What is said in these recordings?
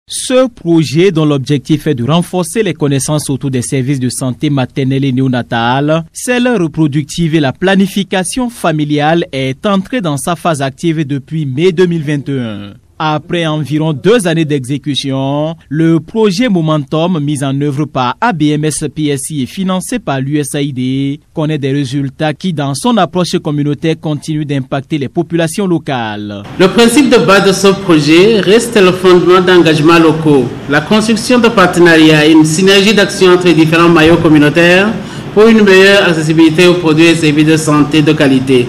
Ce projet, dont l'objectif est de renforcer les connaissances autour des services de santé maternelle et néonatale, celle reproductive et la planification familiale, est entré dans sa phase active depuis mai 2021. Après environ 2 années d'exécution, le projet Momentum, mis en œuvre par ABMS PSI et financé par l'USAID, connaît des résultats qui, dans son approche communautaire, continuent d'impacter les populations locales. Le principe de base de ce projet reste le fondement d'engagements locaux, la construction de partenariats et une synergie d'action entre les différents maillots communautaires pour une meilleure accessibilité aux produits et services de santé de qualité.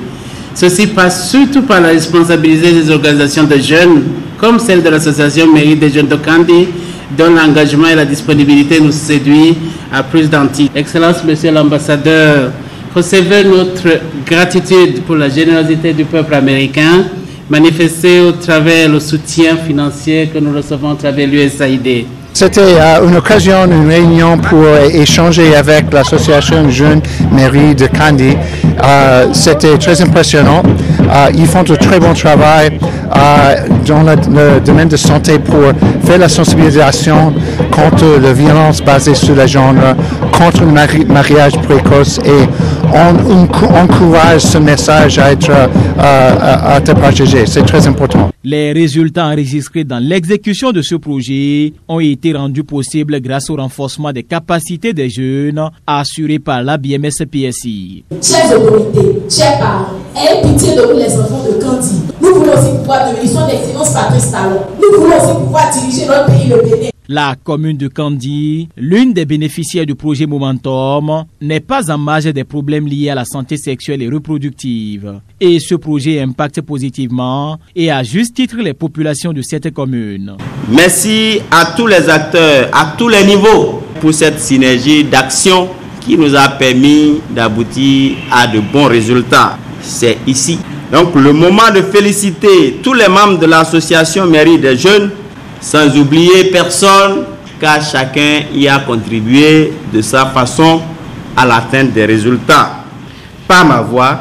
Ceci passe surtout par la responsabilité des organisations de jeunes, comme celle de l'association Mairie des Jeunes de Kandi, dont l'engagement et la disponibilité nous séduisent à plus d'antiques. Excellence, Monsieur l'ambassadeur, recevez notre gratitude pour la générosité du peuple américain, manifestée au travers le soutien financier que nous recevons à travers l'USAID. C'était une occasion, une réunion pour échanger avec l'association Jeunes Mairie de Kandi. C'était très impressionnant. Ils font un très bon travail dans le domaine de santé pour faire la sensibilisation contre la violence basée sur le genre, contre le mariage précoce, et on encourage ce message à être partagé. C'est très important. Les résultats enregistrés dans l'exécution de ce projet ont été rendus possibles grâce au renforcement des capacités des jeunes assurées par l'ABMS PSI. Chers autorités, chers parents, ayez pitié de nous les enfants de Kandi. Nous voulons aussi pouvoir devenir son excellence Patrice Talon. Nous voulons aussi pouvoir diriger notre pays, le Bénin. La commune de Kandi, l'une des bénéficiaires du projet Momentum, n'est pas en marge des problèmes liés à la santé sexuelle et reproductive. Et ce projet impacte positivement et à juste titre les populations de cette commune. Merci à tous les acteurs, à tous les niveaux, pour cette synergie d'action qui nous a permis d'aboutir à de bons résultats. C'est ici. Donc le moment de féliciter tous les membres de l'association Mairie des Jeunes, sans oublier personne, car chacun y a contribué de sa façon à l'atteinte des résultats. Par ma voix,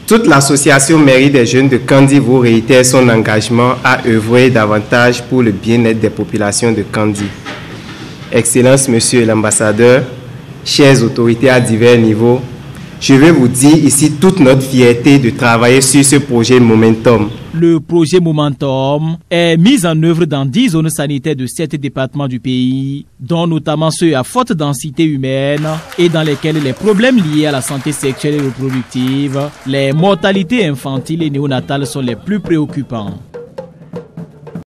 toute l'association Mairie des Jeunes de Kandi vous réitère son engagement à œuvrer davantage pour le bien-être des populations de Kandi. Excellence, Monsieur l'ambassadeur, chères autorités à divers niveaux, je vais vous dire ici toute notre fierté de travailler sur ce projet Momentum. Le projet Momentum est mis en œuvre dans 10 zones sanitaires de 7 départements du pays, dont notamment ceux à forte densité humaine et dans lesquels les problèmes liés à la santé sexuelle et reproductive, les mortalités infantiles et néonatales sont les plus préoccupants.